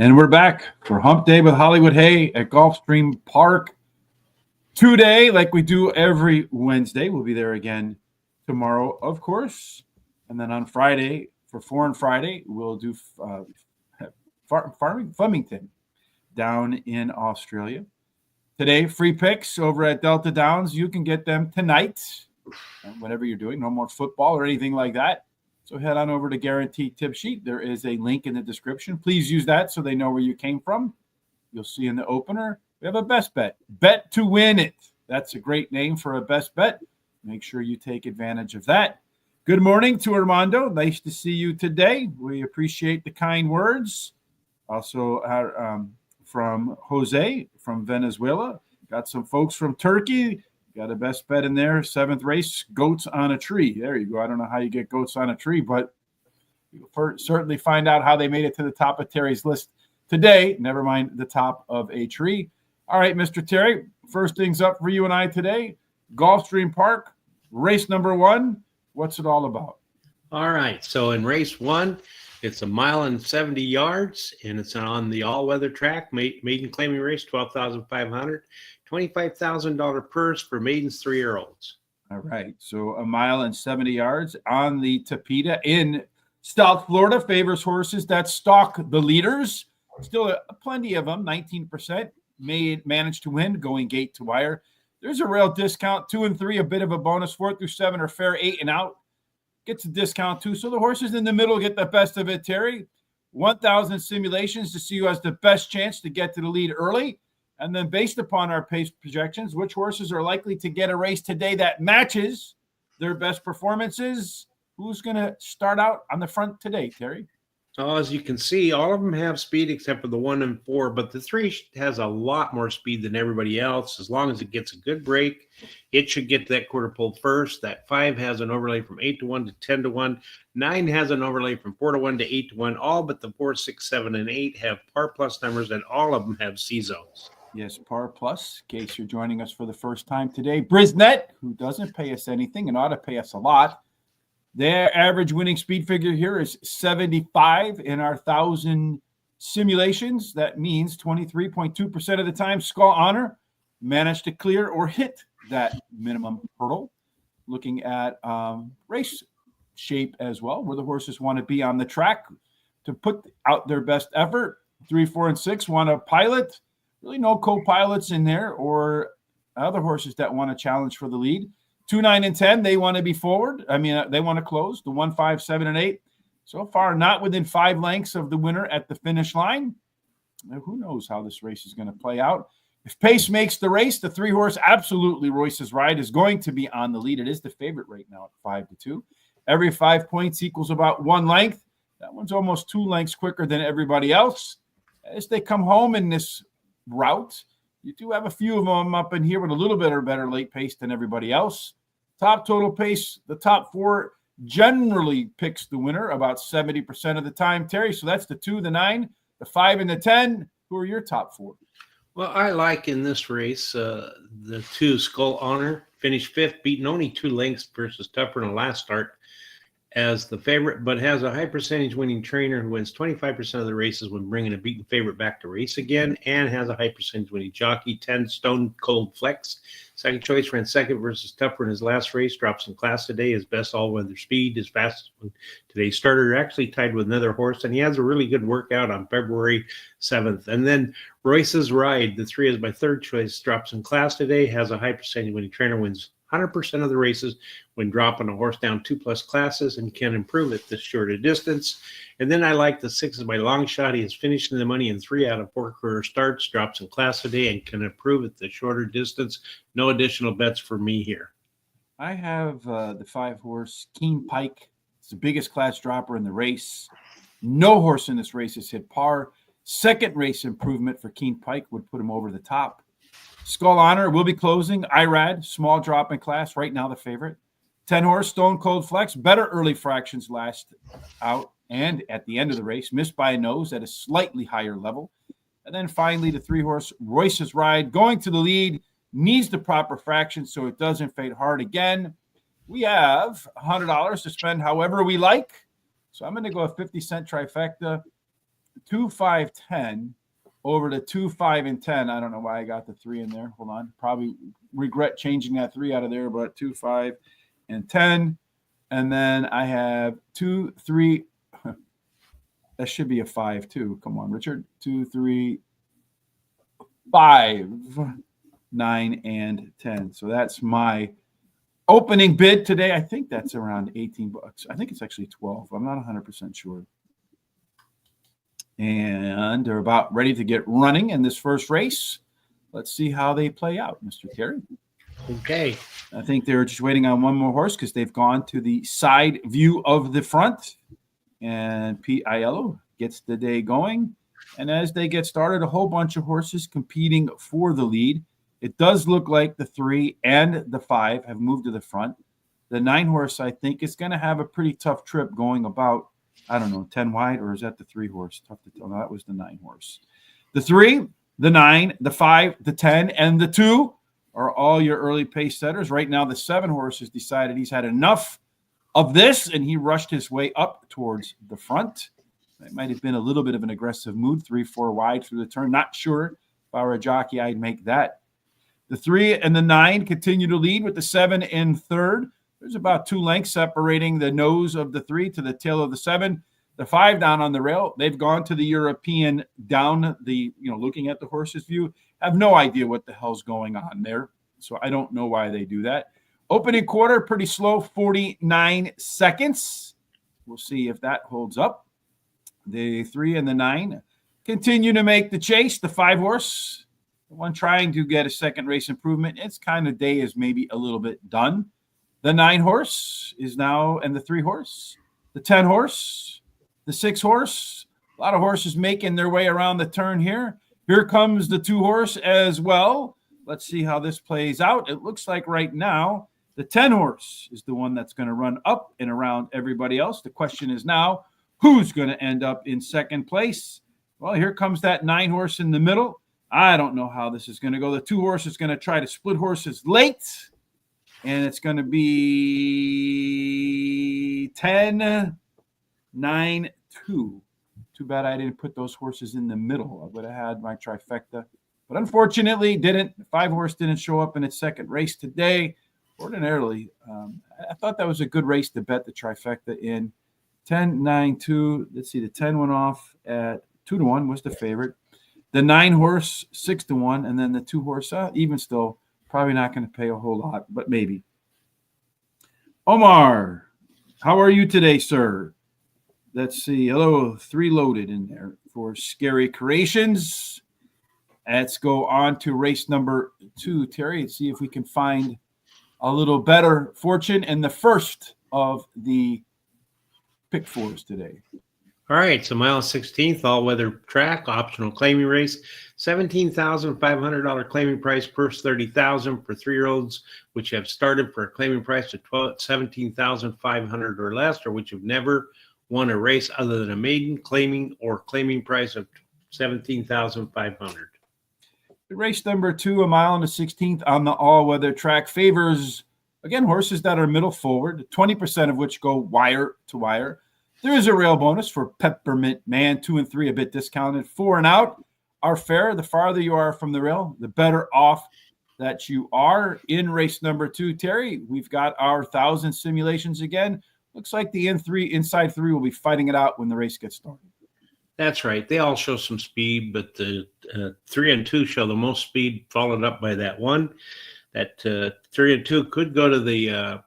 And we're back for Hump Day with Hollywood Hay at Gulfstream Park today, like we do every Wednesday. We'll be there again tomorrow, of course. And then on Friday, for Foreign Friday, we'll do Flemington down in Australia. Today, free picks over at Delta Downs. You can get them tonight, whatever you're doing. No more football or anything like that. So head on over to Guaranteed Tip Sheet. There is a link in the description. Please use that so they know where you came from. You'll see in the opener, we have a best bet. Bet to win it. That's a great name for a best bet. Make sure you take advantage of that. Good morning to Armando. Nice to see you today. We appreciate the kind words. Also from Jose from Venezuela. Got some folks from Turkey. Got a best bet in there. 7th race, goats on a tree. There you go. I don't know how you get goats on a tree, but you'll certainly find out how they made it to the top of Terry's list today. Never mind the top of a tree. All right, Mr. Terry, first things up for you and I today. Gulfstream Park, race number 1. What's it all about? All right. So in race 1, it's 1 mile and 70 yards, and it's on the all-weather track. Maiden claiming race, 12,500. $25,000 purse for maidens 3-year-olds. All right. So 1 mile and 70 yards on the Tapeta in South Florida. Favors horses that stalk the leaders. Still plenty of them. 19% managed to win going gate to wire. There's a real discount. 2 and 3, a bit of a bonus. 4 through 7 are fair. 8 and out gets a discount too. So the horses in the middle get the best of it, Terry. 1,000 simulations to see who has the best chance to get to the lead early. And then based upon our pace projections, which horses are likely to get a race today that matches their best performances? Who's going to start out on the front today, Terry? So as you can see, all of them have speed except for the 1 and 4, but the 3 has a lot more speed than everybody else. As long as it gets a good break, it should get that quarter pole first. That 5 has an overlay from 8 to 1 to 10 to 1. 9 has an overlay from 4 to 1 to 8 to 1. All but the 4, 6, 7, and 8 have par plus numbers, and all of them have C zones. Yes, par plus, in case you're joining us for the first time today. Brisnet, who doesn't pay us anything and ought to pay us a lot. Their average winning speed figure here is 75 in our 1,000 simulations. That means 23.2% of the time, Skull Honor managed to clear or hit that minimum hurdle. Looking at race shape as well, where the horses want to be on the track to put out their best effort. 3, 4, and 6 want to pilot. Really no co-pilots in there or other horses that want to challenge for the lead. 2, 9, and 10, they want to be forward. They want to close. The 1, 5, 7, and 8, so far not within 5 lengths of the winner at the finish line. Now, who knows how this race is going to play out. If pace makes the race, the 3-horse, absolutely Royce's Ride, is going to be on the lead. It is the favorite right now at 5-2. Every 5 points equals about 1 length. That one's almost 2 lengths quicker than everybody else. As they come home in this route, you do have a few of them up in here with a little bit or better late pace than everybody else. Top total pace, the top 4 generally picks the winner about 70% of the time, Terry. So that's the 2, the 9, the 5, and the 10. Who are your top 4? Well, I like in this race the 2, Skull Honor, finished 5th, beaten only 2 lengths versus Tougher in the last start as the favorite, but has a high percentage winning trainer who wins 25% of the races when bringing a beaten favorite back to race again, and has a high percentage winning jockey. 10, Stone Cold Flex. Second choice, ran 2nd versus Tougher in his last race. Drops in class today. His best all-weather speed. His fastest one today's starter. Actually tied with another horse, and he has a really good workout on February 7th. And then Royce's Ride. The 3 is my 3rd choice. Drops in class today. Has a high percentage winning trainer. Wins 100% of the races when dropping a horse down 2+ classes and can improve at this shorter distance. And then I like the 6 is my long shot. He is finishing the money in 3 out of 4 career starts, drops in class today, and can improve at the shorter distance. No additional bets for me here. I have the 5-horse Keen Pike. It's the biggest class dropper in the race. No horse in this race has hit par. 2nd race improvement for Keen Pike would put him over the top. Skull Honor will be closing. IRAD, small drop in class, right now the favorite. 10-horse Stone Cold Flex, better early fractions last out and at the end of the race, missed by a nose at a slightly higher level. And then finally, the 3-horse Royce's Ride, going to the lead, needs the proper fraction so it doesn't fade hard again. We have $100 to spend however we like. So I'm going to go a 50-cent trifecta. 2, 5, 10 over to 2, 5, and 10. I don't know why I got the 3 in there. Hold on. Probably regret changing that 3 out of there, but 2, 5, and 10. And then I have 2, 3. That should be a 5 too. Come on, Richard. 2, 3, 5, 9, and 10. So that's my opening bid today. I think that's around $18. I think it's actually 12. I'm not 100% sure. And they're about ready to get running in this first race. Let's see how they play out, Mr. Terry. Okay. I think they're just waiting on one more horse because they've gone to the side view of the front. And Pete Aiello gets the day going. And as they get started, a whole bunch of horses competing for the lead. It does look like the 3 and the 5 have moved to the front. The 9 horse, I think, is going to have a pretty tough trip going about, I don't know, 10 wide, or is that the 3 horse? Tough to tell. No, that was the 9 horse. The 3, the 9, the 5, the 10, and the 2 are all your early pace setters. Right now, the 7 horse has decided he's had enough of this, and he rushed his way up towards the front. That might have been a little bit of an aggressive move, 3, 4 wide through the turn. Not sure if I were a jockey, I'd make that. The 3 and the 9 continue to lead with the 7 in third. There's about 2 lengths separating the nose of the 3 to the tail of the 7. The 5 down on the rail. They've gone to the European down the, looking at the horse's view. Have no idea what the hell's going on there. So I don't know why they do that. Opening quarter, pretty slow, 49 seconds. We'll see if that holds up. The 3 and the 9 continue to make the chase. The 5 horse, the one trying to get a second race improvement. Its kind of day is maybe a little bit done. The 9 horse is now, and the 3 horse, the 10 horse, the 6 horse. A lot of horses making their way around the turn here. Here comes the 2 horse as well. Let's see how this plays out. It looks like right now the 10 horse is the one that's going to run up and around everybody else. The question is now, who's going to end up in second place? Well, here comes that 9 horse in the middle. I don't know how this is going to go. The 2 horse is going to try to split horses late, and it's going to be 10, 9, 2. Too bad I didn't put those horses in the middle. I would have had my trifecta. But unfortunately, didn't. The 5 horse didn't show up in its second race today. Ordinarily, I thought that was a good race to bet the trifecta in. 10, 9, 2. Let's see, the 10 went off at 2-1 was the favorite. The 9 horse, 6-1. And then the 2 horse, even still, probably not going to pay a whole lot, but maybe. Omar, how are you today, sir? Let's see. Hello, 3 loaded in there for Scary Creations. Let's go on to race number 2, Terry, and see if we can find a little better fortune in the first of the pick 4s today. All right, so mile 16th, all-weather track, optional claiming race, $17,500 claiming price, purse $30,000 for 3-year-olds, which have started for a claiming price of $17,500 or less, or which have never won a race other than a maiden claiming or claiming price of $17,500. Race number 2, a mile and a 16th on the all-weather track, favors, again, horses that are middle forward, 20% of which go wire to wire. There is a rail bonus for Peppermint Man, 2 and 3, a bit discounted. 4 and out are fair. The farther you are from the rail, the better off that you are. In race number 2, Terry, we've got our 1,000 simulations again. Looks like the inside 3 will be fighting it out when the race gets started. That's right. They all show some speed, but the 3 and 2 show the most speed, followed up by that 1. That 3 and 2 could go to the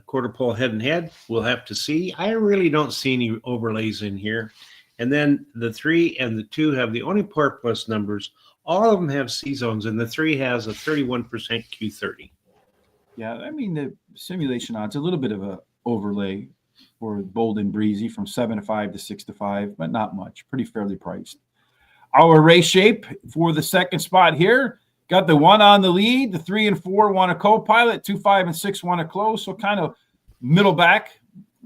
quarter pole head and head. We'll have to see. I really don't see any overlays in here. And then the 3 and the 2 have the only par plus numbers. All of them have C zones, and the 3 has a 31% Q30. Yeah, I mean, the simulation odds, a little bit of a overlay for Bold and Breezy from 7-5 to 6-5, but not much. Pretty fairly priced. Our race shape for the second spot here. Got the 1 on the lead. The 3 and 4 want a co-pilot. 2, 5, and 6 want to close. So kind of middle back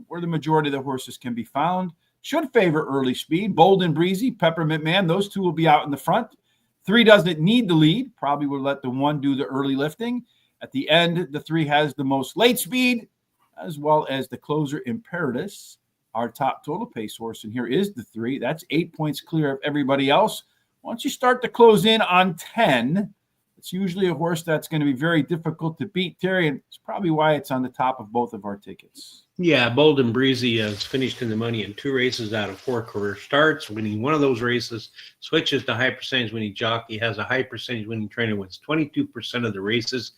where the majority of the horses can be found. Should favor early speed. Bold and Breezy, Peppermint Man. Those 2 will be out in the front. 3 doesn't need the lead. Probably will let the 1 do the early lifting. At the end, the 3 has the most late speed, as well as the closer Imperatus. Our top total pace horse in here is the 3. That's 8 points clear of everybody else. Once you start to close in on 10, it's usually a horse that's going to be very difficult to beat, Terry, and it's probably why it's on the top of both of our tickets. Yeah, Bold and Breezy has finished in the money in 2 races out of 4 career starts. Winning one of those races, switches to high percentage winning jockey, has a high percentage winning trainer, wins 22% of the races.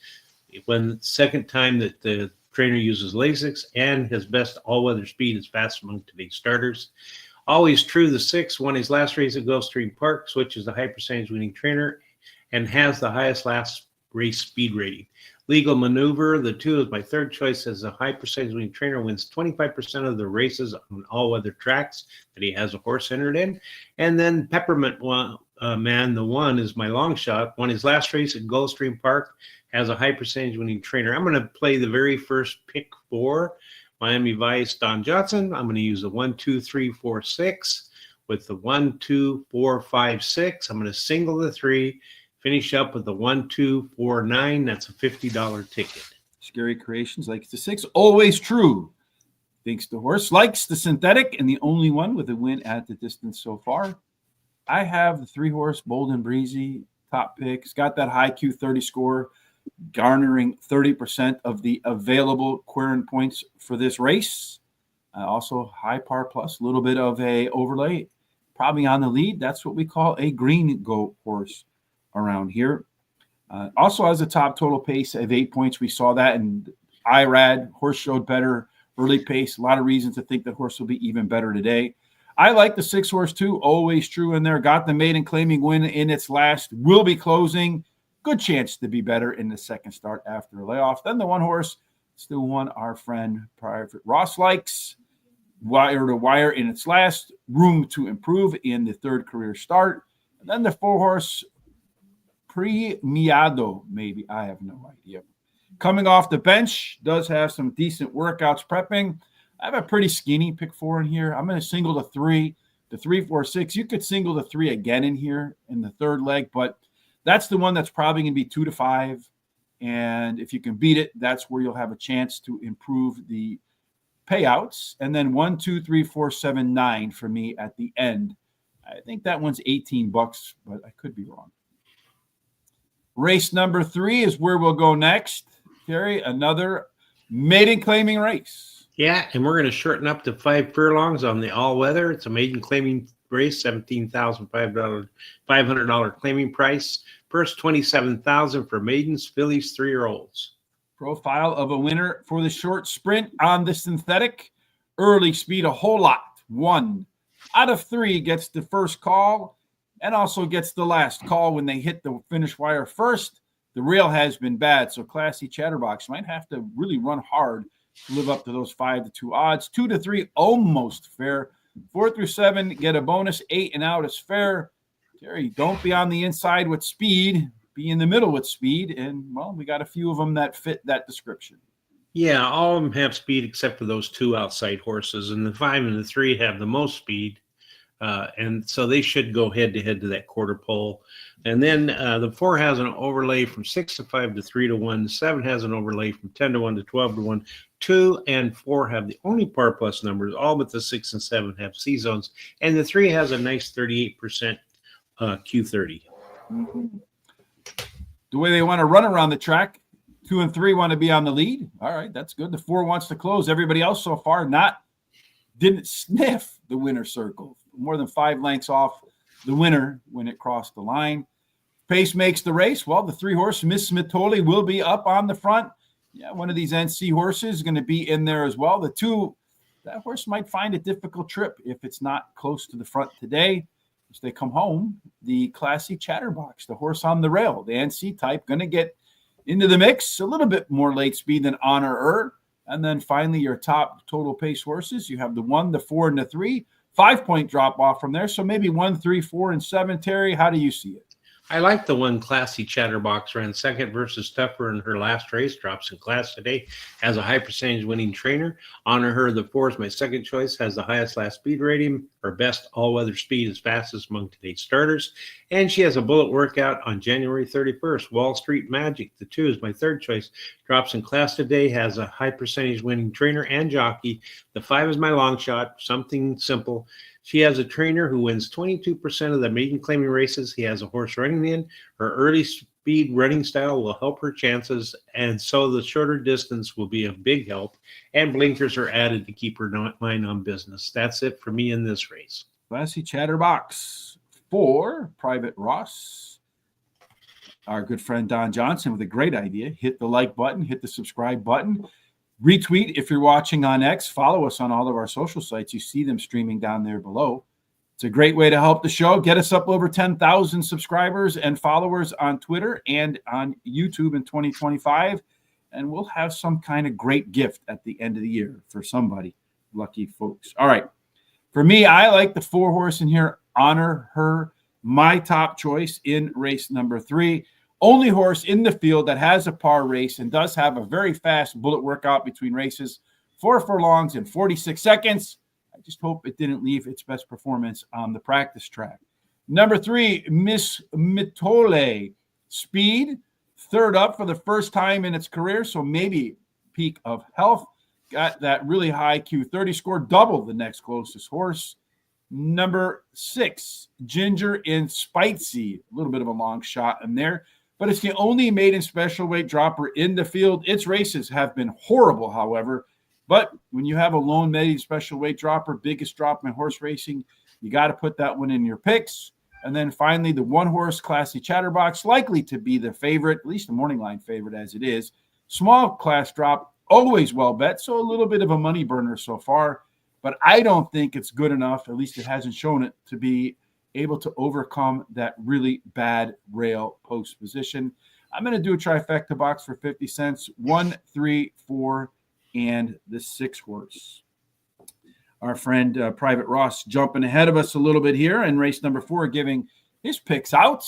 When second time that the trainer uses Lasix, and his best all-weather speed is fast among today's starters. Always True, the 6, won his last race at Gulfstream Park, switches the high percentage winning trainer, and has the highest last race speed rating. Legal Maneuver, the 2, is my third choice, as a high percentage winning trainer, wins 25% of the races on all-weather tracks that he has a horse entered in. And then Peppermint Man, the 1, is my long shot, won his last race at Gulfstream Park, has a high percentage winning trainer. I'm going to play the very first pick 4, Miami Vice, Don Johnson. I'm going to use the 1, 2, 3, 4, 6 with the 1, 2, 4, 5, 6. I'm going to single the 3, finish up with the 1, 2, 4, 9. That's a $50 ticket. Scary Creations likes the 6. Always True thinks the horse likes the synthetic, and the only one with a win at the distance so far. I have the 3 horse Bold and Breezy top pick. It's got that high Q30 score, garnering 30% of the available Quirin points for this race. Also high par plus, a little bit of a overlay, probably on the lead. That's what we call a green goat horse around here. Also has a top total pace of 8 points. We saw that in IRAD. Horse showed better early pace. A lot of reasons to think the horse will be even better today. I like the 6 horse too. Always True in there. Got the maiden claiming win in its last. Will be closing. Good chance to be better in the second start after a layoff. Then the 1 horse, still one our friend Private Ross likes. Wire to wire in its last. Room to improve in the 3rd career start. And then the 4 horse Premiado, maybe. I have no idea. Coming off the bench, does have some decent workouts prepping. I have a pretty skinny pick 4 in here. I'm going to single the 3, the 3, 4, 6. You could single the 3 again in here in the 3rd leg, but that's the one that's probably going to be 2 to 5. And if you can beat it, that's where you'll have a chance to improve the payouts. And then 1, 2, 3, 4, 7, 9 for me at the end. I think that one's $18, but I could be wrong. Race number 3 is where we'll go next. Terry, another maiden claiming race. Yeah, and we're going to shorten up to 5 furlongs on the all-weather. It's a maiden claiming race, $17,500 claiming price. First, $27,000 for maidens, fillies, 3-year-olds. Profile of a winner for the short sprint on the synthetic. Early speed, a whole lot. 1 out of 3 gets the first call and also gets the last call when they hit the finish wire first. The rail has been bad, so Classy Chatterbox might have to really run hard to live up to those 5 to 2 odds. 2 to 3, almost fair. 4 through 7, get a bonus. 8 and out is fair. Terry, don't be on the inside with speed. Be in the middle with speed. And, well, we got a few of them that fit that description. Yeah, all of them have speed except for those 2 outside horses. And the 5 and the 3 have the most speed. And so they should go head-to-head to that quarter pole. And then the 4 has an overlay from 6 to 5 to 3 to 1. The 7 has an overlay from 10 to 1 to 12 to 1. 2 and 4 have the only par plus numbers. All but the 6 and 7 have C zones. And the 3 has a nice 38% Q30. Mm-hmm. The way they want to run around the track, 2 and 3 want to be on the lead. All right, that's good. The 4 wants to close. Everybody else so far didn't sniff the winner's circle. More than 5 lengths off the winner when it crossed the line. Pace makes the race. Well, the 3 horse, Miss Smitoli, will be up on the front. Yeah, one of these NC horses is going to be in there as well. The 2, that horse might find a difficult trip if it's not close to the front today. As they come home, the Classy Chatterbox, the horse on the rail, the NC type, going to get into the mix. A little bit more late speed than Honor. And then finally, your top total pace horses. You have the 1, the 4, and the 3. 5-point drop off from there. So maybe 1, 3, 4, and 7. Terry, how do you see it? I like the one Classy Chatterbox ran second versus Tougher in her last race. Drops in class today. Has a high percentage winning trainer. Honor her. The 4 is my second choice. Has the highest last speed rating. Her best all-weather speed is fastest among today's starters. And she has a bullet workout on January 31st. Wall Street Magic. The 2 is my third choice. Drops in class today. Has a high percentage winning trainer and jockey. The 5 is my long shot. Something simple. She has a trainer who wins 22% of the maiden claiming races. He has a horse running in. Her early speed running style will help her chances, and so the shorter distance will be a big help, and blinkers are added to keep her mind on business. That's it for me in this race. Classy Chatterbox 4, Private Ross. Our good friend Don Johnson with a great idea. Hit the like button, hit the subscribe button. Retweet if you're watching on X. Follow us on all of our social sites. You see them streaming down there below. It's a great way to help the show. Get us up over 10,000 subscribers and followers on Twitter and on YouTube in 2025. And we'll have some kind of great gift at the end of the year for somebody. Lucky folks. All right. For me, I like the 4 horse in here. Honor her. My top choice in race number 3. Only horse in the field that has a par race and does have a very fast bullet workout between races, 4 furlongs in 46 seconds. I just hope it didn't leave its best performance on the practice track. Number 3, Miss Mitole. Speed, third up for the first time in its career, so maybe peak of health. Got that really high Q30 score, double the next closest horse. Number 6, Ginger in Spitesy. A little bit of a long shot in there, but it's the only maiden special weight dropper in the field. Its races have been horrible, however. But when you have a lone maiden special weight dropper, biggest drop in horse racing, you got to put that one in your picks. And then finally, the 1 horse Classy Chatterbox, likely to be the favorite, at least the morning line favorite as it is. Small class drop, always well bet, so a little bit of a money burner so far. But I don't think it's good enough, at least it hasn't shown it, to be able to overcome that really bad rail post position. I'm going to do a trifecta box for 50 cents, 1, 3, 4, and the 6 horse. Our friend Private Ross jumping ahead of us a little bit here in race number 4, giving his picks out.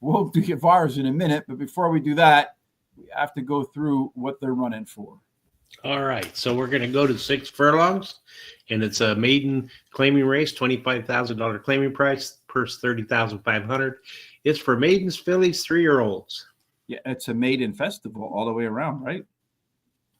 We'll do ours in a minute, but before we do that, we have to go through what they're running for. All right, so we're going to go to 6 furlongs, and it's a maiden claiming race, $25,000 claiming price, purse $30,500. It's for maidens, fillies, 3-year-olds. Yeah, it's a maiden festival all the way around, right?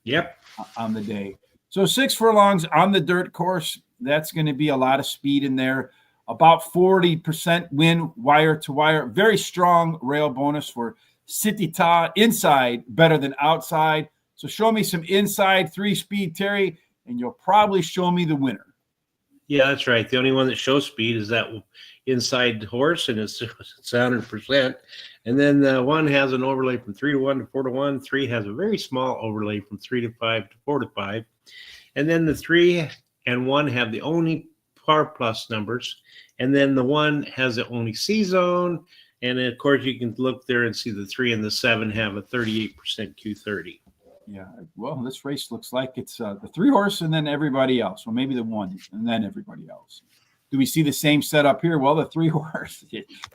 Yep. On the day. So 6 furlongs on the dirt course. That's going to be a lot of speed in there. About 40% win wire to wire. Very strong rail bonus for Sitita. Inside better than outside. So show me some inside 3-speed, Terry, and you'll probably show me the winner. Yeah, that's right. The only one that shows speed is that inside horse, and it's 100%. And then the 1 has an overlay from 3 to 1 to 4 to 1. 3 has a very small overlay from 3 to 5 to 4 to 5. And then the 3 and 1 have the only par plus numbers. And then the 1 has the only C zone. And then, of course, you can look there and see the 3 and the 7 have a 38% Q30. Yeah, well, this race looks like it's the 3 horse and then everybody else. Well, maybe the 1 and then everybody else. Do we see the same setup here? Well, the 3 horse,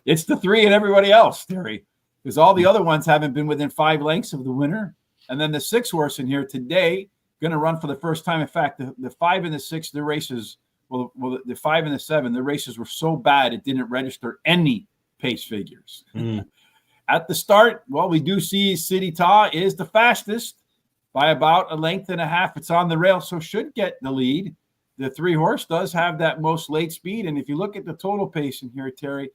it's the 3 and everybody else, Terry, because all the other ones haven't been within 5 lengths of the winner. And then the 6 horse in here today, going to run for the first time. In fact, the 5 and the 6, their races, well, the 5 and the 7, their races were so bad it didn't register any pace figures. At the start, well, we do see City Ta is the fastest by about a length and a half. It's on the rail, so should get the lead. The 3 horse does have that most late speed. And if you look at the total pace in here, Terry,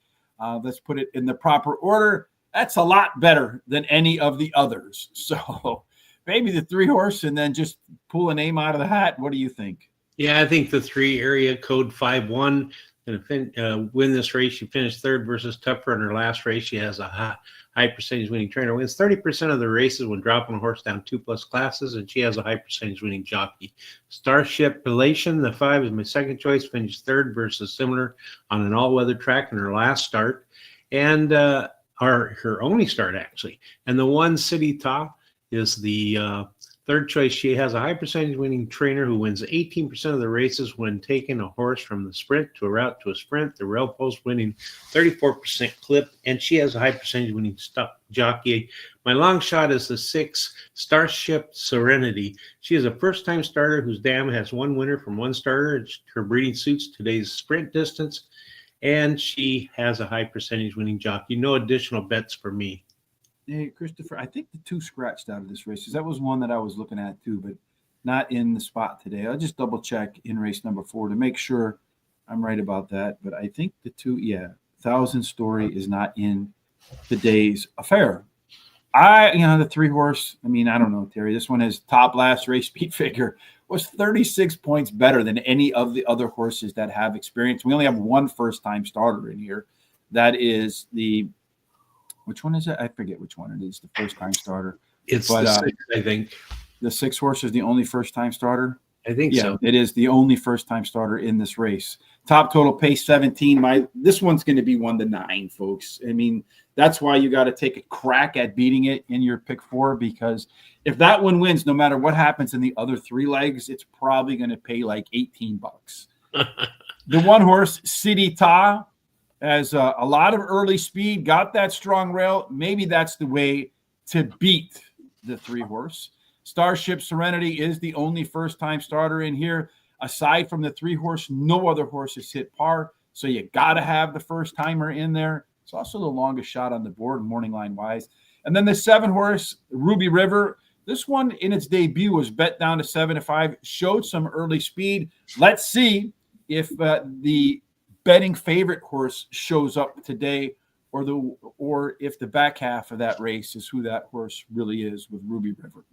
let's put it in the proper order. That's a lot better than any of the others. So maybe the 3 horse and then just pull a name out of the hat. What do you think? Yeah, I think the 3 area code 5-1 going to win this race. She finished 3rd versus Tougher in her last race. She has a high percentage winning trainer. Wins 30% of the races when dropping a horse down 2+ classes, and she has a high percentage winning jockey. Starship Elation, the 5 is my second choice. Finished 3rd versus similar on an all-weather track in her last start, and her only start actually. And the 1 City Top is the Third choice, she has a high percentage winning trainer who wins 18% of the races when taking a horse from the sprint to a route to a sprint. The rail post winning 34% clip, and she has a high percentage winning jockey. My long shot is the 6 Starship Serenity. She is a first-time starter whose dam has one winner from one starter. Her breeding suits today's sprint distance, and she has a high percentage winning jockey. No additional bets for me. Hey, Christopher, I think the 2 scratched out of this race, because that was one that I was looking at too, but not in the spot today. I'll just double check in race number 4 to make sure I'm right about that. But I think the 2, 1,000 Story is not in today's affair. The 3 horse, I don't know, Terry. This one is top last race speed figure, was 36 points better than any of the other horses that have experience. We only have one first-time starter in here. That is which one is it? I forget which one it is, the first-time starter. It's the 6, I think. The 6 horse is the only first-time starter? I think so. It is the only first-time starter in this race. Top total pace 17. This one's going to be 1-9, folks. That's why you got to take a crack at beating it in your pick 4, because if that one wins, no matter what happens in the other 3 legs, it's probably going to pay like $18. The 1 horse, City Ta, has a lot of early speed, got that strong rail. Maybe that's the way to beat the 3 horse. Starship Serenity is the only first-time starter in here. Aside from the 3 horse, no other horse has hit par, so you got to have the first-timer in there. It's also the longest shot on the board, morning line-wise. And then the 7 horse, Ruby River. This one, in its debut, was bet down to 7-5, showed some early speed. Let's see if the betting favorite horse shows up today, or if the back half of that race is who that horse really is with Ruby River.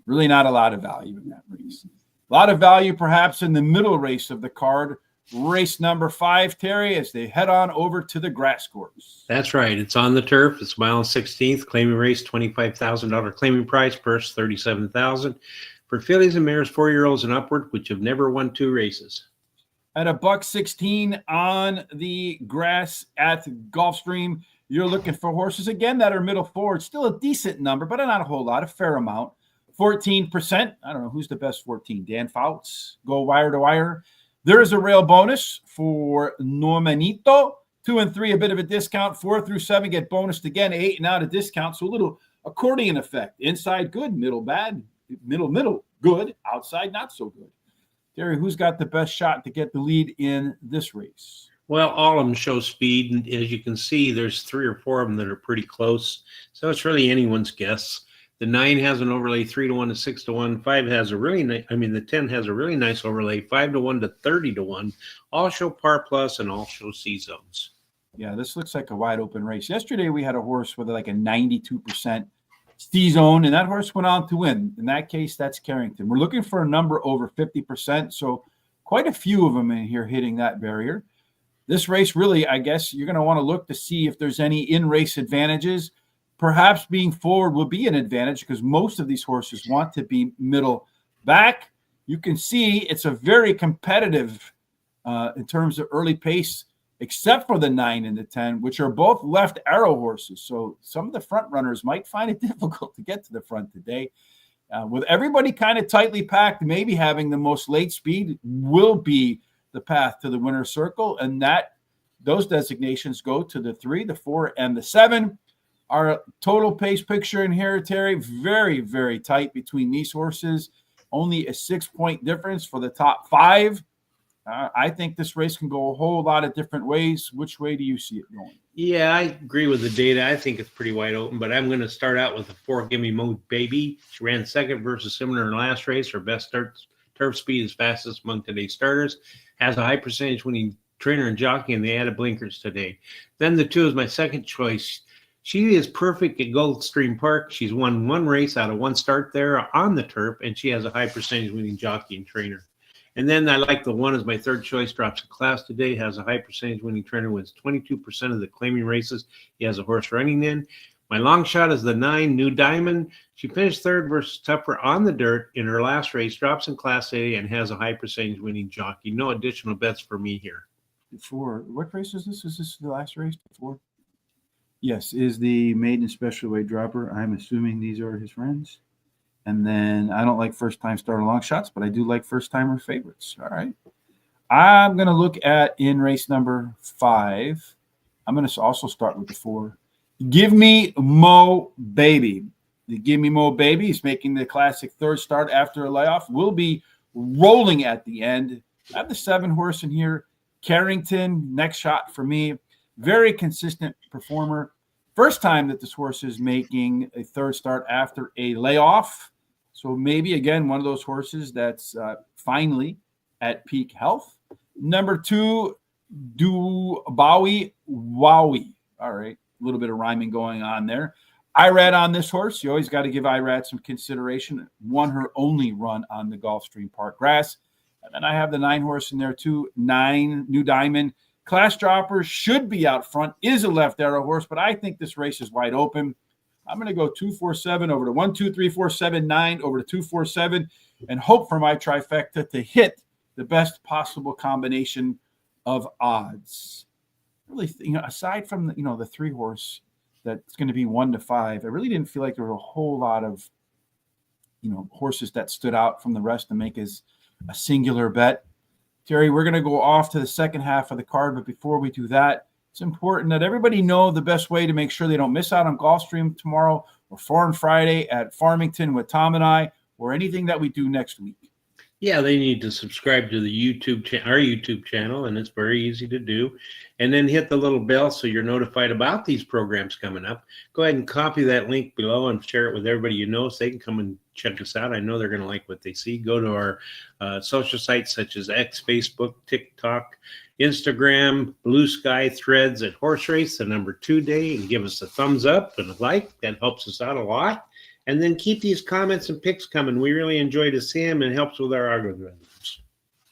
Really not a lot of value in that race. A lot of value perhaps in the middle race of the card, race number 5, Terry, as they head on over to the grass course. That's right. It's on the turf. It's mile 16th. Claiming race, $25,000 claiming price. Purse, $37,000. For fillies and mares, 4-year-olds and upward, which have never won 2 races. At $1.16 on the grass at Gulfstream, you're looking for horses, again, that are middle forward. Still a decent number, but not a whole lot, a fair amount. 14%. I don't know who's the best 14. Dan Fouts, go wire to wire. There is a rail bonus for Normanito. 2 and 3, a bit of a discount. 4 through 7 get bonused again. 8 and out a discount. So a little accordion effect. Inside good, middle bad, middle good, outside not so good. Terry, who's got the best shot to get the lead in this race? Well, all of them show speed, and as you can see, there's 3 or 4 of them that are pretty close. So it's really anyone's guess. The 9 has an overlay 3-1 to 6-1. 5 has a really nice. The 10 has a really nice overlay 5-1 to 30-1. All show par plus and all show C zones. Yeah, this looks like a wide open race. Yesterday we had a horse with like a 92% C zone, and that horse went on to win. In that case, that's Carrington. We're looking for a number over 50%, so quite a few of them in here hitting that barrier. This race, really, I guess you're going to want to look to see if there's any in-race advantages. Perhaps being forward will be an advantage because most of these horses want to be middle back. You can see it's a very competitive in terms of early pace, except for the 9 and the 10, which are both left arrow horses. So some of the front runners might find it difficult to get to the front today. With everybody kind of tightly packed, maybe having the most late speed will be the path to the winner's circle. And those designations go to the 3, the 4, and the 7. Our total pace picture in here, Terry, very, very tight between these horses. Only a 6-point difference for the top 5. I think this race can go a whole lot of different ways. Which way do you see it going? Yeah, I agree with the data. I think it's pretty wide open, but I'm going to start out with the 4, Gimme Mo Baby. She ran second versus similar in her last race. Her best turf speed is fastest among today's starters. Has a high percentage winning trainer and jockey, and they added blinkers today. Then the 2 is my second choice. She is perfect at Gulfstream Park. She's won 1 race out of 1 start there on the turf, and she has a high percentage winning jockey and trainer. And then I like the 1 as my third choice, drops a class today, has a high percentage winning trainer, wins 22% of the claiming races he has a horse running in. My long shot is the 9, New Diamond. She finished third versus Tupper on the dirt in her last race, drops in class A, and has a high percentage winning jockey. No additional bets for me here. 4. What race is this? Is this the last race? 4? Yes, is the maiden special weight dropper. I'm assuming these are his friends. And then I don't like first-time starter long shots, but I do like first-timer favorites. All right. I'm going to look at in race number 5. I'm going to also start with the 4. Give Me Mo Baby. The Give Me Mo Baby is making the classic third start after a layoff. Will be rolling at the end. I have the 7 horse in here. Carrington, next shot for me. Very consistent performer. First time that this horse is making a third start after a layoff. So maybe, again, one of those horses that's finally at peak health. Number 2, Do Bowie Wowie. All right, a little bit of rhyming going on there. Irad on this horse. You always got to give Irad some consideration. Won her only run on the Gulfstream Park grass. And then I have the 9 horse in there too. 9, New Diamond. Class Dropper should be out front. Is a left arrow horse, but I think this race is wide open. I'm going to go 2-4-7 over to 1, 2, 3, 4, 7, 9 over to 2-4-7 and hope for my trifecta to hit the best possible combination of odds. Really, aside from the 3 horse that's going to be 1 to 5, I really didn't feel like there were a whole lot of horses that stood out from the rest to make as a singular bet. Terry, we're going to go off to the second half of the card, but before we do that, it's important that everybody know the best way to make sure they don't miss out on Gulfstream tomorrow or Farm Friday at Farmington with Tom and I, or anything that we do next week. Yeah, they need to subscribe to the our YouTube channel, and it's very easy to do. And then hit the little bell so you're notified about these programs coming up. Go ahead and copy that link below and share it with everybody you know so they can come and check us out. I know they're going to like what they see. Go to our social sites such as X, Facebook, TikTok, Instagram, Blue Sky, Threads at Horse Race, the number 2 day, and give us a thumbs up and a like. That helps us out a lot. And then keep these comments and picks coming. We really enjoy to see them and helps with our algorithms.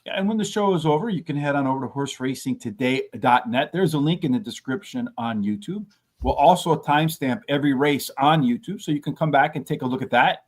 Yeah, and when the show is over, you can head on over to horseracingtoday.net. There's a link in the description on YouTube. We'll also timestamp every race on YouTube, so you can come back and take a look at that.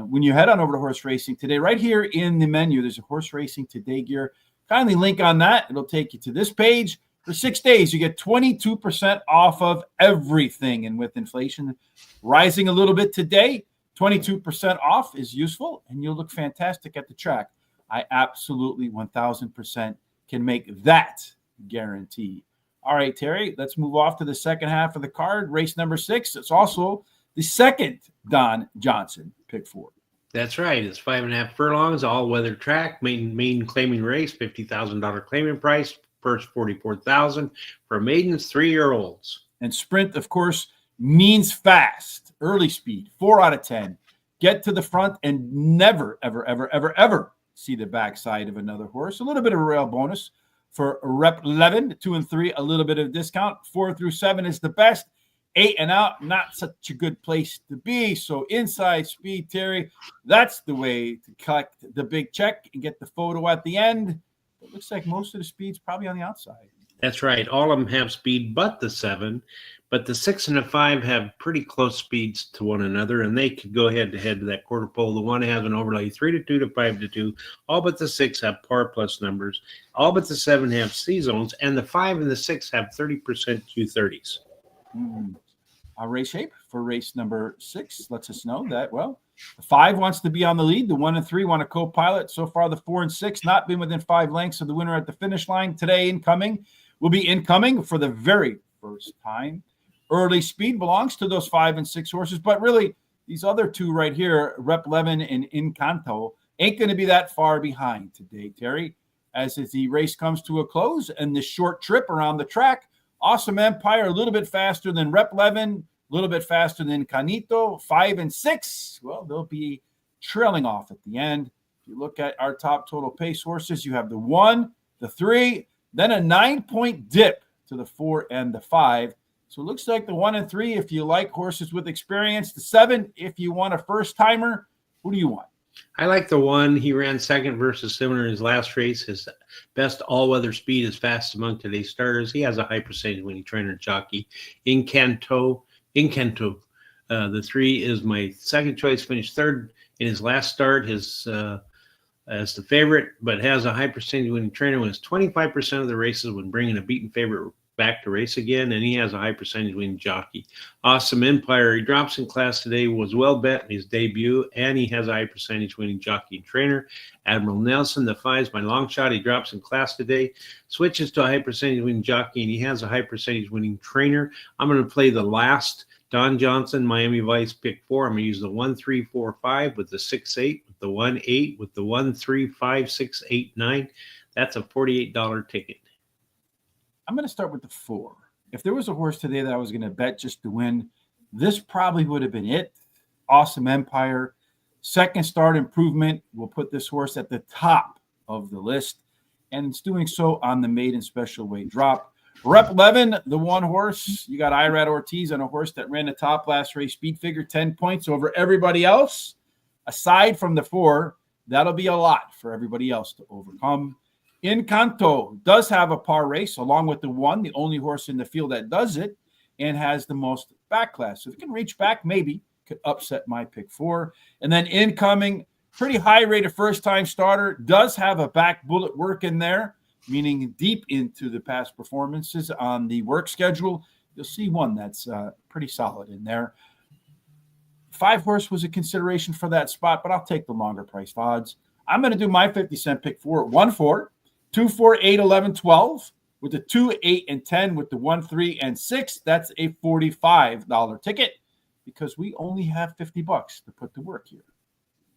When you head on over to Horse Racing Today, right here in the menu, there's a Horse Racing Today gear. Kindly link on that. It'll take you to this page. For 6 days, you get 22% off of everything. And with inflation rising a little bit today, 22% off is useful, and you'll look fantastic at the track. I absolutely 1,000% can make that guarantee. All right, Terry, let's move off to the second half of the card. Race number 6. It's also the second Don Johnson pick 4. That's right. It's 5.5 furlongs, all-weather track, main claiming race, $50,000 claiming price. First 44,000 for maidens 3-year-olds. And sprint, of course, means fast. Early speed, 4 out of 10. Get to the front and never, ever, ever, ever, ever see the backside of another horse. A little bit of a rail bonus for Rep 11, 2 and 3, a little bit of discount. 4 through 7 is the best. 8 and out, not such a good place to be. So inside speed, Terry, that's the way to collect the big check and get the photo at the end. It looks like most of the speed's probably on the outside. That's right. All of them have speed but the 7. But the 6 and the 5 have pretty close speeds to one another, and they could go head-to-head to that quarter pole. The 1 has an overlay 3-2 to 5-2. All but the 6 have par plus numbers. All but the 7 have C zones, and the 5 and the 6 have 30% Q30s. Race shape for race number 6 lets us know that, well, the 5 wants to be on the lead. The 1 and 3 want a co-pilot. So far, the 4 and 6 not been within 5 lengths of the winner at the finish line. Today, will be incoming for the very first time. Early speed belongs to those 5 and 6 horses, but really, these other 2 right here, Rep 11 and Encanto, ain't going to be that far behind today, Terry. As the race comes to a close and the short trip around the track, Awesome Empire a little bit faster than Rep 11, a little bit faster than Canito. 5 and 6, well, they'll be trailing off at the end. If you look at our top total pace horses, you have the 1, the 3, then a 9-point dip to the 4 and the 5. So it looks like the 1 and 3, if you like horses with experience, the 7, if you want a first-timer, who do you want? I like the 1. He ran second versus similar in his last race. His best all-weather speed is fast among today's starters. He has a high percentage winning trainer jockey. Encanto. The 3 is my second choice. Finished third in his last start. His as the favorite, but has a high percentage winning trainer. Wins 25% of the races when bringing a beaten favorite back to race again, and he has a high percentage winning jockey. Awesome Empire, he drops in class today, was well bet in his debut, and he has a high percentage winning jockey and trainer. Admiral Nelson, the 5 is my long shot. He drops in class today, switches to a high percentage winning jockey, and he has a high percentage winning trainer. I'm going to play the last Don Johnson, Miami Vice, pick 4. I'm going to use the 1, 3, 4, 5 with the 6, 8, with the 1, 8, with the 1, 3, 5, 6, 8, 9. That's a $48 ticket. I'm going to start with the 4. If there was a horse today that I was going to bet just to win, this probably would have been it. Awesome Empire. Second start improvement will put this horse at the top of the list, and it's doing so on the maiden special weight drop. Rep 11, the 1 horse. You got Irad Ortiz on a horse that ran the top last race, speed figure 10 points over everybody else. Aside from the 4, that'll be a lot for everybody else to overcome. Encanto does have a par race along with the 1, the only horse in the field that does it, and has the most back class. So if it can reach back, maybe could upset my pick 4. And then Incoming, pretty high rate of first-time starter, does have a back bullet work in there, meaning deep into the past performances on the work schedule. You'll see one that's pretty solid in there. 5 horse was a consideration for that spot, but I'll take the longer priced odds. I'm going to do my 50-cent pick 4 at 1, 4, 2, 4, 8, 11, 12 with the 2, 8, and 10 with the 1, 3, and 6. That's a $45 ticket because we only have $50 to put to work here.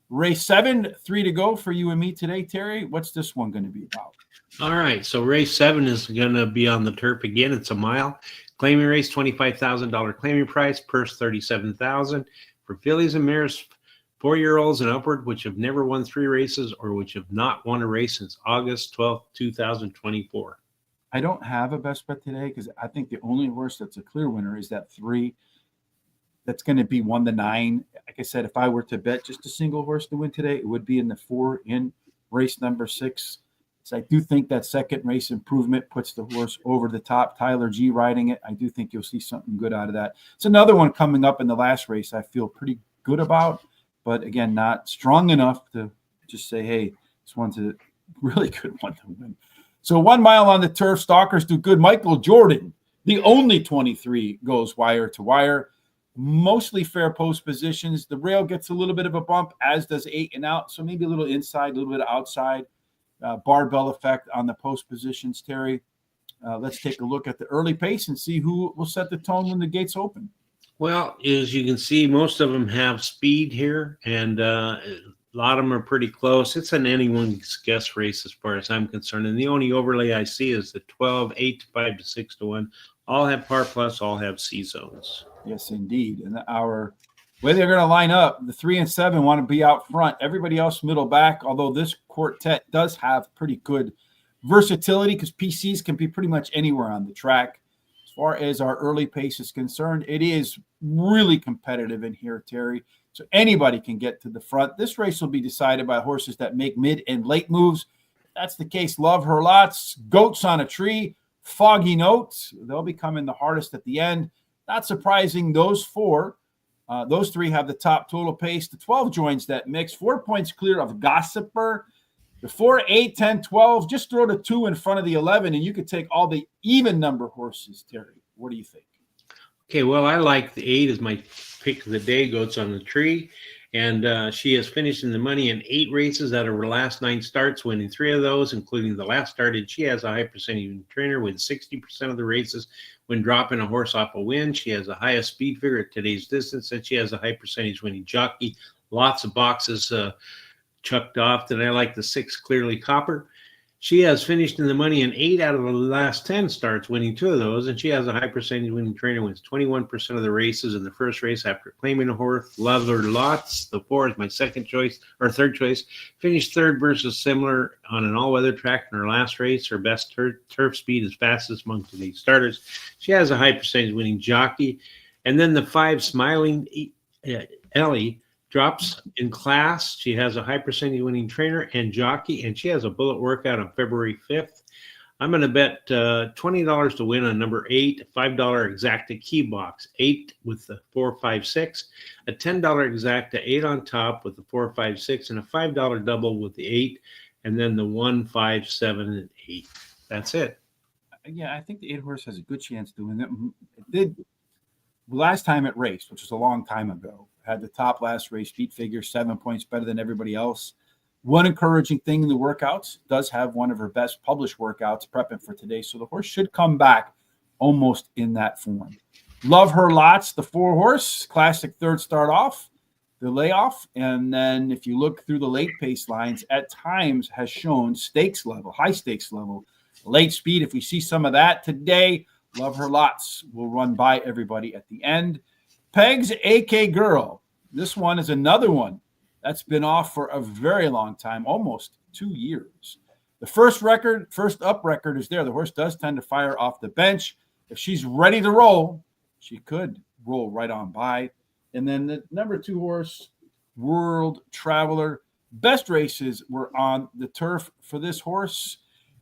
Race 7, 3 to go for you and me today, Terry. What's this one going to be about? All right, so race 7 is going to be on the turf again. It's a mile. Claiming race, $25,000 claiming price, purse $37,000 for fillies and mares, 4-year-olds and upward, which have never won 3 races or which have not won a race since August 12th, 2024. I don't have a best bet today because I think the only horse that's a clear winner is that 3. That's going to be 1 to 9. Like I said, if I were to bet just a single horse to win today, it would be in the 4 in race number 6. So I do think that second race improvement puts the horse over the top. Tyler G riding it. I do think you'll see something good out of that. It's another one coming up in the last race I feel pretty good about, but again, not strong enough to just say, hey, this one's a really good one to win. So 1 mile on the turf, stalkers do good. Michael Jordan, the only 23, goes wire to wire. Mostly fair post positions. The rail gets a little bit of a bump, as does 8 and out. So maybe a little inside, a little bit outside. Barbell effect on the post positions, Terry. Let's take a look at the early pace and see who will set the tone when the gates open. Well, as you can see, most of them have speed here, and a lot of them are pretty close. It's an anyone's guess race as far as I'm concerned. And the only overlay I see is the 12, 8 to 5 to 6 to 1. All have par plus, all have C zones. Yes, indeed. And our way they're going to line up, the 3 and 7 want to be out front. Everybody else middle back, although this quartet does have pretty good versatility because PCs can be pretty much anywhere on the track. As far as our early pace is concerned, it is really competitive in here, Terry. So anybody can get to the front. This race will be decided by horses that make mid and late moves. If that's the case, Love Her Lots, Goats on a Tree, Foggy Notes. They'll be coming the hardest at the end. Not surprising, those 4, those 3 have the top total pace. The 12 joins that mix. 4 points clear of Gossiper. The 4, 8, 10, 12, just throw the 2 in front of the 11, and you could take all the even number horses, Terry. What do you think? Okay, well, I like the 8 as my pick of the day, Goats on the Tree. And she has finished in the money in 8 races out of her last 9 starts, winning 3 of those, including the last start. And she has a high percentage trainer, wins 60% of the races when dropping a horse off a win. She has the highest speed figure at today's distance, and she has a high percentage winning jockey. Lots of boxes chucked off. And I like the 6, Clearly Copper. She has finished in the money in 8 out of the last 10 starts, winning 2 of those, and she has a high percentage winning trainer, wins 21% of the races in the first race after claiming a horse. Love Her Lots. The 4 is my second choice, or third choice. Finished third versus similar on an all-weather track in her last race. Her best turf speed is fastest among today's starters. She has a high percentage winning jockey. And then the 5, Smiling Ellie, drops in class. She has a high percentage winning trainer and jockey, and she has a bullet workout on February 5th. I'm going to bet $20 to win on number 8, a $5 exacta key box, 8 with the 4, 5, 6, a $10 exacta 8 on top with the 4, 5, 6, and a $5 double with the 8, and then the 1, 5, 7, and 8. That's it. Yeah, I think the 8 horse has a good chance doing it. It did last time it raced, which was a long time ago. Had the top last race, beat figure 7 points better than everybody else. One encouraging thing in the workouts, does have one of her best published workouts prepping for today. So the horse should come back almost in that form. Love her lots. The 4 horse, classic third start off, the layoff. And then if you look through the late pace lines, at times has shown stakes level, high stakes level, late speed. If we see some of that today, love her lots. We'll run by everybody at the end. Peg's AK Girl. This one is another one that's been off for a very long time, almost 2 years. The first up record is there. The horse does tend to fire off the bench. If she's ready to roll, she could roll right on by. And then the number 2 horse, World Traveler. Best races were on the turf for this horse.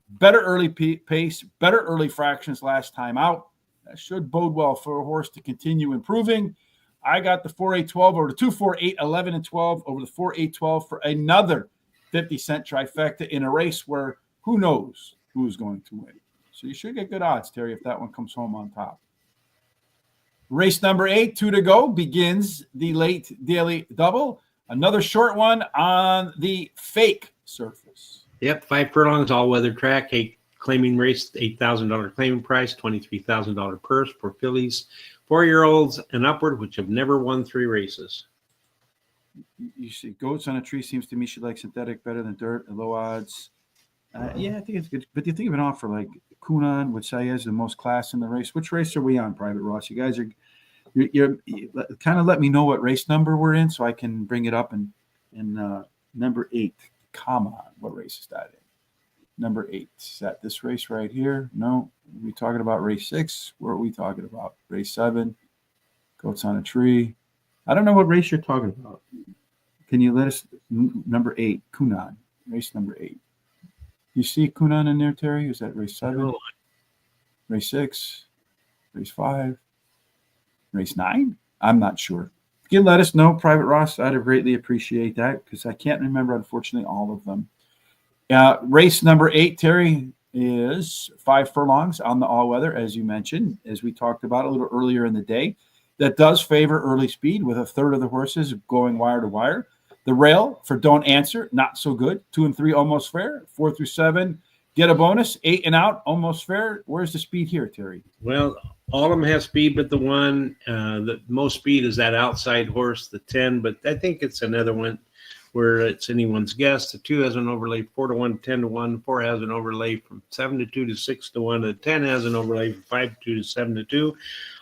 Better early pace, better early fractions last time out. That should bode well for a horse to continue improving. I got the 4-8-12 over the 2-4-8-11 and 12 over the 4-8-12 for another 50-cent trifecta in a race where who knows who's going to win. So you should get good odds, Terry, if that one comes home on top. Race number 8, 2 to go, begins the late daily double. Another short one on the fake surface. Yep, 5 furlongs, all-weather track, claiming race, $8,000 claiming price, $23,000 purse for fillies, 4-year-olds and upward, which have never won 3 races. You see, Goats on a Tree seems to me she likes synthetic better than dirt and low odds. Yeah, I think it's good. But you think of an offer like Kunan, which I is the most class in the race. Which race are we on, Private Ross? You guys you're kind of let me know what race number we're in so I can bring it up in number 8. Come on, what race is that in? Number 8. Is that this race right here? No. Are we talking about race 6? What are we talking about? Race 7. Goats on a Tree. I don't know what race you're talking about. Can you let us? Number 8, Kunan. Race number 8. You see Kunan in there, Terry? Is that race 7? Race 6? Race 5? Race 9? I'm not sure. If you can let us know, Private Ross, I'd greatly appreciate that because I can't remember, unfortunately, all of them. Race number 8, Terry, is 5 furlongs on the all-weather, as you mentioned, as we talked about a little earlier in the day. That does favor early speed with a third of the horses going wire to wire. The rail for Don't Answer, not so good. 2 and 3, almost fair. 4 through 7, get a bonus. 8 and out, almost fair. Where's the speed here, Terry? Well, all of them have speed, but the one the most speed is that outside horse, the 10. But I think it's another one where it's anyone's guess. The 2 has an overlay 4 to 1, 10 to 1. 4 has an overlay from 7 to 2 to 6 to 1. The 10 has an overlay from 5 to 2 to 7 to 2.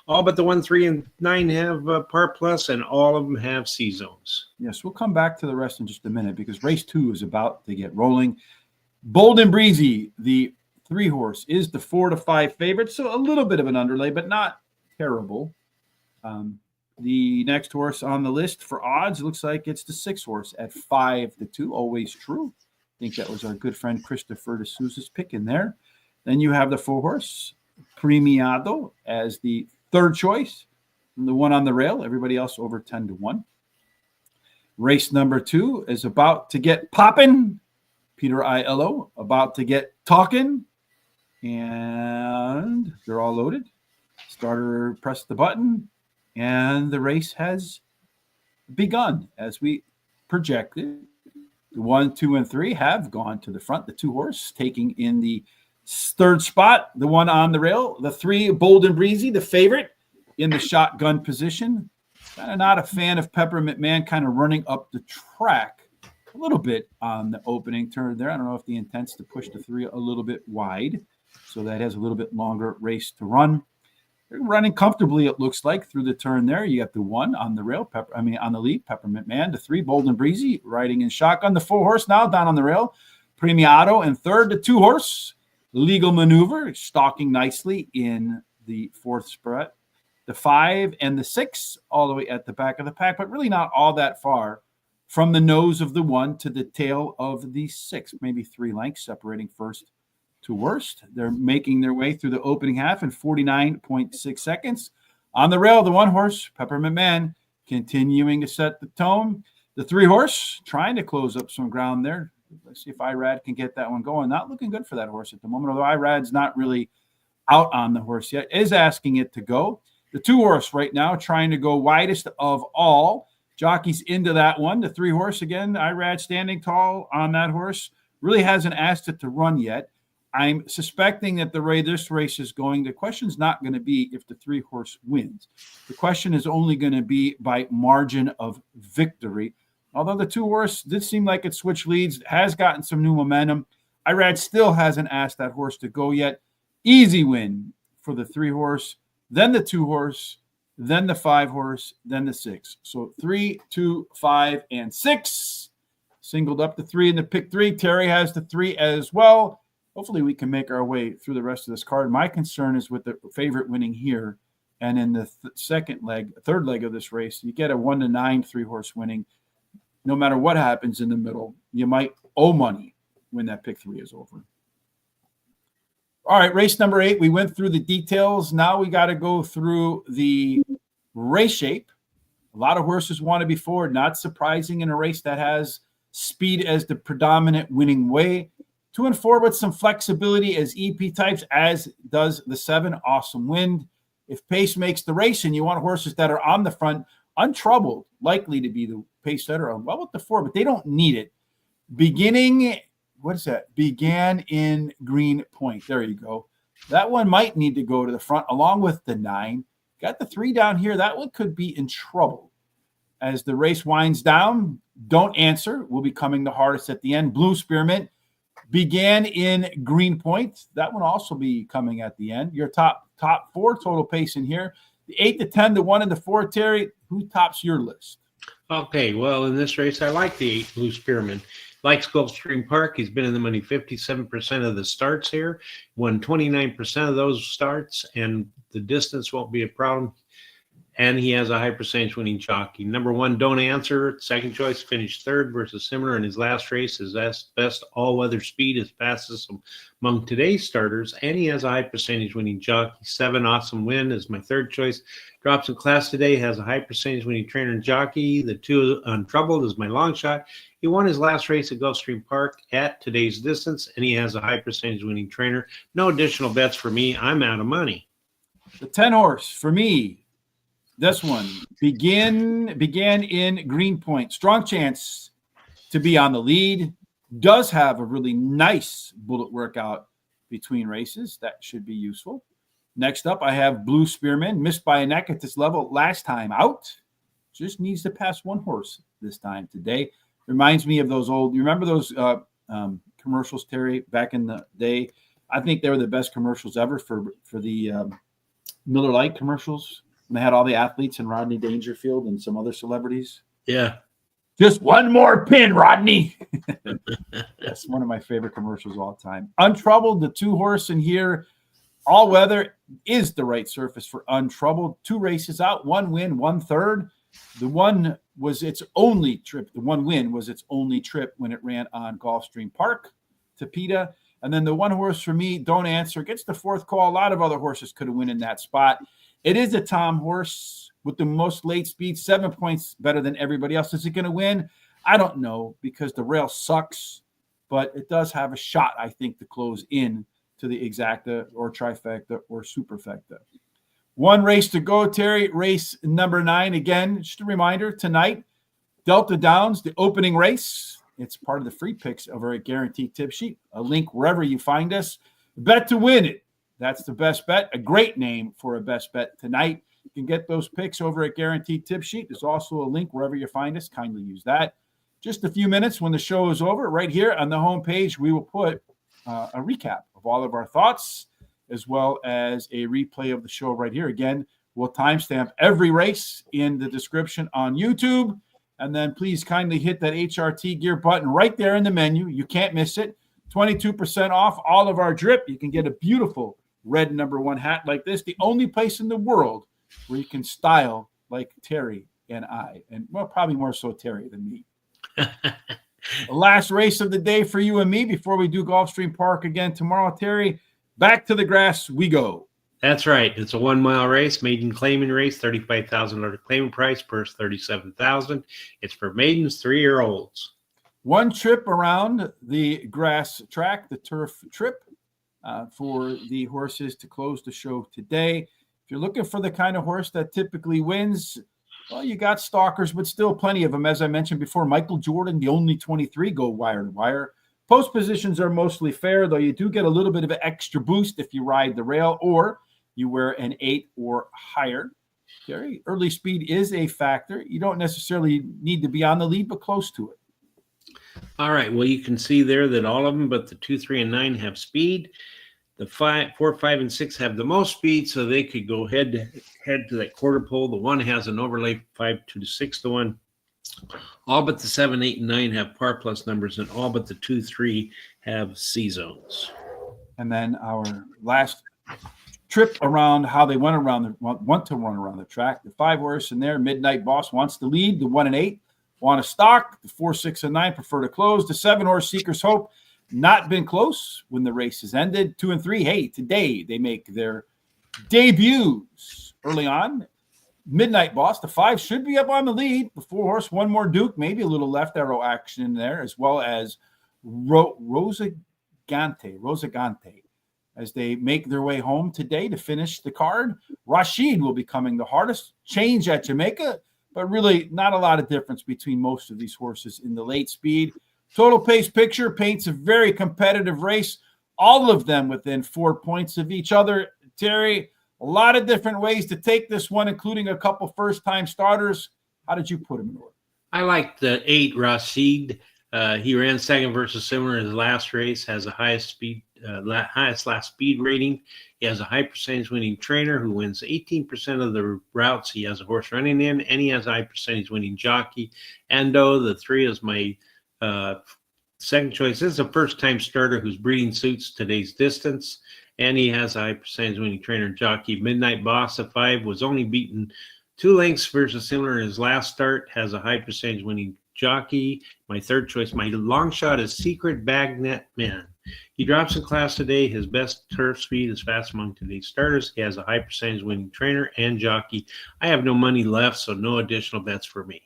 All but the 1, 3, and 9 have par plus, and all of them have C zones. Yes, we'll come back to the rest in just a minute because race 2 is about to get rolling. Bold and Breezy, the 3 horse, is the 4 to 5 favorite, so a little bit of an underlay, but not terrible. The next horse on the list for odds looks like it's the 6 horse at 5 to 2. Always true. I think that was our good friend Christopher de Souza's pick in there. Then you have the 4 horse Premiado as the 3rd choice. And the one on the rail, everybody else over 10 to 1. Race number 2 is about to get popping. Peter Aiello about to get talking. And they're all loaded. Starter pressed the button. And the race has begun as we projected. The 1, 2, and 3 have gone to the front. The 2 horse taking in the 3rd spot. The one on the rail. The 3, Bold and Breezy, the favorite in the shotgun position. Kind of not a fan of Peppermint Man kind of running up the track a little bit on the opening turn there. I don't know if the intent's to push the 3 a little bit wide. So that has a little bit longer race to run. They're running comfortably, it looks like, through the turn there. You got the 1 on the rail, on the lead, Peppermint Man. The 3, Bold and Breezy, riding in shotgun. The 4 horse now down on the rail, Premiado. And 3rd, the 2 horse, Legal Maneuver, stalking nicely in the 4th spot. The 5 and the 6 all the way at the back of the pack, but really not all that far from the nose of the 1 to the tail of the 6, maybe 3 lengths separating first to worst. They're making their way through the opening half in 49.6 seconds. On the rail, the 1 horse, Peppermint Man, continuing to set the tone. The 3 horse trying to close up some ground there. Let's see if Irad can get that one going. Not looking good for that horse at the moment, although Irad's not really out on the horse yet, is asking it to go. The 2-horse right now trying to go widest of all. Jockey's into that one. The 3-horse, again, Irad standing tall on that horse. Really hasn't asked it to run yet. I'm suspecting that the way this race is going, the question's not going to be if the 3-horse wins. The question is only going to be by margin of victory. Although the 2-horse did seem like it switched leads, has gotten some new momentum. Irad still hasn't asked that horse to go yet. Easy win for the 3-horse, then the 2-horse, then the 5-horse, then the 6. So 3, 2, 5, and 6. Singled up the 3 in the pick 3. Terry has the 3 as well. Hopefully we can make our way through the rest of this card. My concern is with the favorite winning here. And in the third leg of this race, you get a 1-9 3-horse winning. No matter what happens in the middle, you might owe money when that pick 3 is over. All right, race number 8. We went through the details. Now we got to go through the race shape. A lot of horses want to be forward. Not surprising in a race that has speed as the predominant winning way. 2 and 4 with some flexibility as EP types, as does the 7, Awesome Wind. If pace makes the race and you want horses that are on the front, untroubled, likely to be the pace setter on well with the 4, but they don't need it. Began in Green Point. There you go. That one might need to go to the front along with the 9. Got the 3 down here. That one could be in trouble. As the race winds down, Don't Answer will be coming the hardest at the end. Blue Spearmint began in Green Point. That one also be coming at the end. Your top 4 total pace in here. The 8, the 10, the 1, and the 4, Terry, who tops your list? Okay, well, in this race, I like the 8 Blue Spearman. Likes Gulfstream Park. He's been in the money 57% of the starts here. Won 29% of those starts, and the distance won't be a problem. And he has a high percentage winning jockey. Number 1, Don't Answer. Second choice, finished 3rd versus similar in his last race. His best all-weather speed is fastest among today's starters, and he has a high percentage winning jockey. 7, Awesome Win is my 3rd choice. Drops in class today, has a high percentage winning trainer and jockey. The 2, Untroubled, is my long shot. He won his last race at Gulfstream Park at today's distance, and he has a high percentage winning trainer. No additional bets for me. I'm out of money. The 10-horse for me. This one began in Green Point. Strong chance to be on the lead. Does have a really nice bullet workout between races. That should be useful. Next up, I have Blue Spearman. Missed by a neck at this level last time out. Just needs to pass 1 horse this time today. Reminds me of those old, you remember those commercials, Terry, back in the day? I think they were the best commercials ever for the Miller Lite commercials. And they had all the athletes and Rodney Dangerfield and some other celebrities. Yeah. Just one more pin, Rodney. That's one of my favorite commercials of all time. Untroubled, the 2-horse in here. All weather is the right surface for Untroubled. 2 races out, 1 win, 1 third. The 1 was its only trip. The 1 win was its only trip when it ran on Gulfstream Park to PETA. And then the 1 horse for me, Don't Answer, gets the 4th call. A lot of other horses could have won in that spot. It is a Tom horse with the most late speed, 7 points better than everybody else. Is it going to win? I don't know because the rail sucks, but it does have a shot, I think, to close in to the exacta or trifecta or superfecta. 1 race to go, Terry. Race number 9. Again, just a reminder, tonight, Delta Downs, the opening race. It's part of the free picks of our guaranteed tip sheet. A link wherever you find us. Bet to win it. That's the best bet. A great name for a best bet tonight. You can get those picks over at Guaranteed Tip Sheet. There's also a link wherever you find us. Kindly use that. Just a few minutes when the show is over, right here on the homepage, we will put a recap of all of our thoughts as well as a replay of the show right here. Again, we'll timestamp every race in the description on YouTube. And then please kindly hit that HRT Gear button right there in the menu. You can't miss it. 22% off all of our drip. You can get a beautiful red number 1 hat like this. The only place in the world where you can style like Terry and I. And, well, probably more so Terry than me. The last race of the day for you and me before we do Gulfstream Park again tomorrow, Terry. Back to the grass we go. That's right. It's a 1-mile race, maiden claiming race, $35,000 claiming price, purse $37,000. It's for maidens 3-year-olds. 1 trip around the grass track, the turf trip. for the horses to close the show today. If you're looking for the kind of horse that typically wins, well, you got stalkers, but still plenty of them. As I mentioned before, Michael Jordan, the only 23 go wire to wire. Post positions are mostly fair, though you do get a little bit of an extra boost if you ride the rail or you wear an 8 or higher. Gary, early speed is a factor. You don't necessarily need to be on the lead, but close to it. All right. Well, you can see there that all of them, but the 2, 3, and 9 have speed. The 4, 5, and 6 have the most speed, so they could go head to that quarter pole. The 1 has an overlay 5 to 6 to 1. All but the 7, 8, and 9 have par plus numbers, and all but the 2, 3 have C zones. And then our last trip around how they want to run around the track. The 5 horse in there, Midnight Boss wants to lead. The 1 and 8 want to stock. The 4, 6, and 9 prefer to close. The 7 horse, Seeker's Hope, not been close when the race has ended. 2 and 3, hey, today they make their debuts early on. Midnight Boss, the 5 should be up on the lead. The 4 horse, One More Duke, maybe a little left arrow action in there, as well as Rosagante, as they make their way home today to finish the card. Rashid will be coming the hardest. Change at Jamaica, but really not a lot of difference between most of these horses in the late speed. Total pace picture paints a very competitive race, all of them within 4 points of each other. Terry, a lot of different ways to take this one, including a couple first-time starters. How did you put him in order? I like the 8, Rashid. He ran second versus similar in his last race, has the highest last speed rating. He has a high percentage winning trainer who wins 18% of the routes he has a horse running in, and he has a high percentage winning jockey. Endo, the 3 is my second choice. This is a first-time starter whose breeding suits today's distance, and he has a high percentage winning trainer and jockey. Midnight Boss, the 5, was only beaten 2 lengths versus similar in his last start, has a high percentage winning jockey. My third choice, my long shot, is Secret Bagnet Man. He drops in class today. His best turf speed is fast among today's starters. He has a high percentage winning trainer and jockey. I have no money left, so no additional bets for me.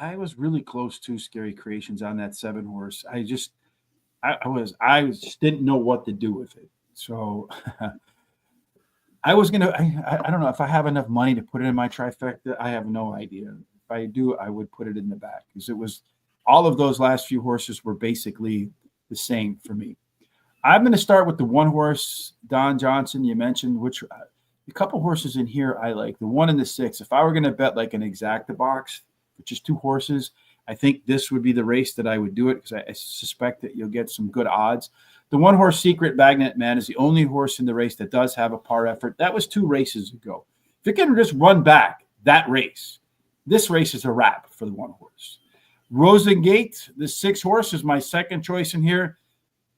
I was really close to Scary Creations on that 7 horse. I just didn't know what to do with it. So I was gonna. I don't know if I have enough money to put it in my trifecta. I have no idea. If I do, I would put it in the back because it was all of those last few horses were basically the same for me. I'm going to start with the 1 horse, Don Johnson. You mentioned which a couple horses in here I like. The 1 and the 6. If I were going to bet like an exacta box, which is 2 horses, I think this would be the race that I would do it because I suspect that you'll get some good odds. The 1 horse, Secret Bagnet Man, is the only horse in the race that does have a par effort. That was 2 races ago. If it can just run back that race, this race is a wrap for the 1 horse. Rosengate, the 6 horse, is my second choice in here.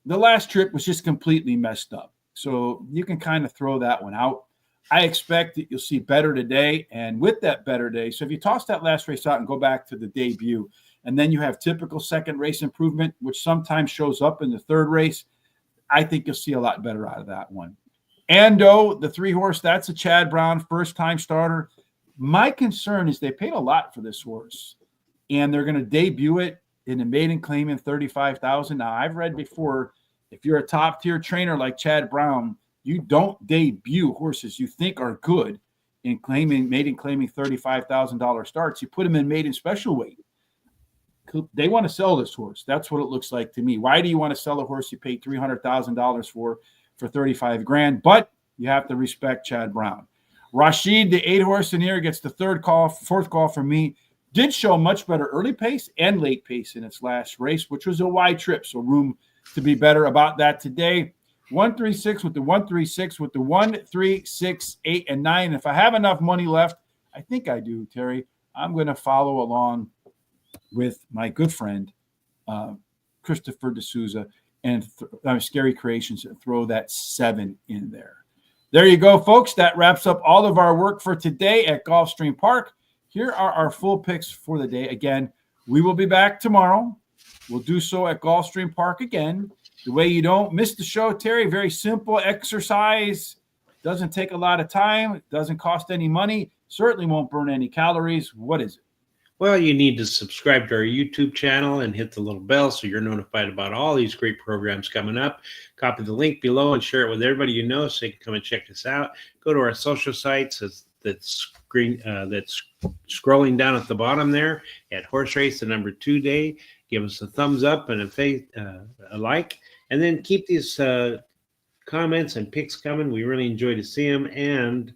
The last trip was just completely messed up. So you can kind of throw that one out. I expect that you'll see better today. And with that better day, so if you toss that last race out and go back to the debut, and then you have typical second race improvement, which sometimes shows up in the 3rd race, I think you'll see a lot better out of that one. Ando, the 3 horse, that's a Chad Brown first-time starter. My concern is they paid a lot for this horse, and they're going to debut it in a maiden claim in $35,000. Now, I've read before, if you're a top-tier trainer like Chad Brown, you don't debut horses you think are good in maiden claiming $35,000 starts. You put them in maiden special weight. They want to sell this horse. That's what it looks like to me. Why do you want to sell a horse you paid $300,000 for $35,000? But you have to respect Chad Brown. Rashid, the 8 horse in here, gets the 4th call from me. Did show much better early pace and late pace in its last race, which was a wide trip. So room to be better about that today. 136 with the 136 with the 1, 3, 6, 8, and 9. If I have enough money left, I think I do, Terry, I'm going to follow along with my good friend, Christopher D'Souza, and Scary Creations, and throw that 7 in there. There you go, folks. That wraps up all of our work for today at Gulfstream Park. Here are our full picks for the day. Again, we will be back tomorrow. We'll do so at Gulfstream Park again. The way you don't miss the show, Terry, very simple exercise. Doesn't take a lot of time. Doesn't cost any money. Certainly won't burn any calories. What is it? Well, you need to subscribe to our YouTube channel and hit the little bell so you're notified about all these great programs coming up. Copy the link below and share it with everybody you know so you can come and check us out. Go to our social sites that's scrolling down at the bottom there at Horse Race the number 2 day. Give us a thumbs up and a like, and then keep these comments and picks coming. We really enjoy to see them, and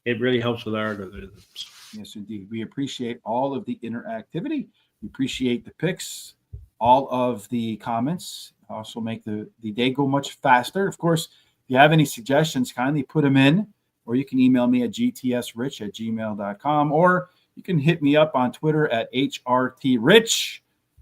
it really helps with our algorithms. Yes, indeed. We appreciate all of the interactivity. We appreciate the picks, all of the comments. Also make the day go much faster. Of course, if you have any suggestions, kindly put them in, or you can email me at gtsrich@gmail.com, or you can hit me up on Twitter at HRTRich.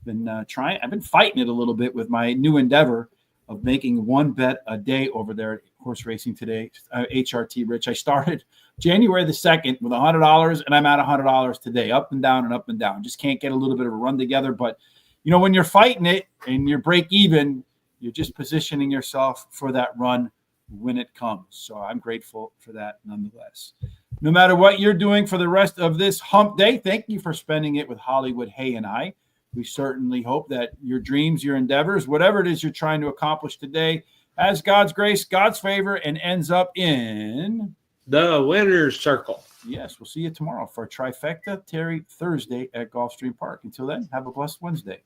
I've been fighting it a little bit with my new endeavor of making one bet a day over there at Horse Racing Today, HRT Rich. I started January the 2nd with $100, and I'm at $100 today, up and down and up and down. Just can't get a little bit of a run together. But, when you're fighting it and you're break even, you're just positioning yourself for that run when it comes. So I'm grateful for that nonetheless. No matter what you're doing for the rest of this hump day, thank you for spending it with Hollywood Hay and I. We certainly hope that your dreams, your endeavors, whatever it is you're trying to accomplish today, has God's grace, God's favor, and ends up in the winner's circle. Yes, we'll see you tomorrow for Trifecta Terry Thursday at Gulfstream Park. Until then, have a blessed Wednesday.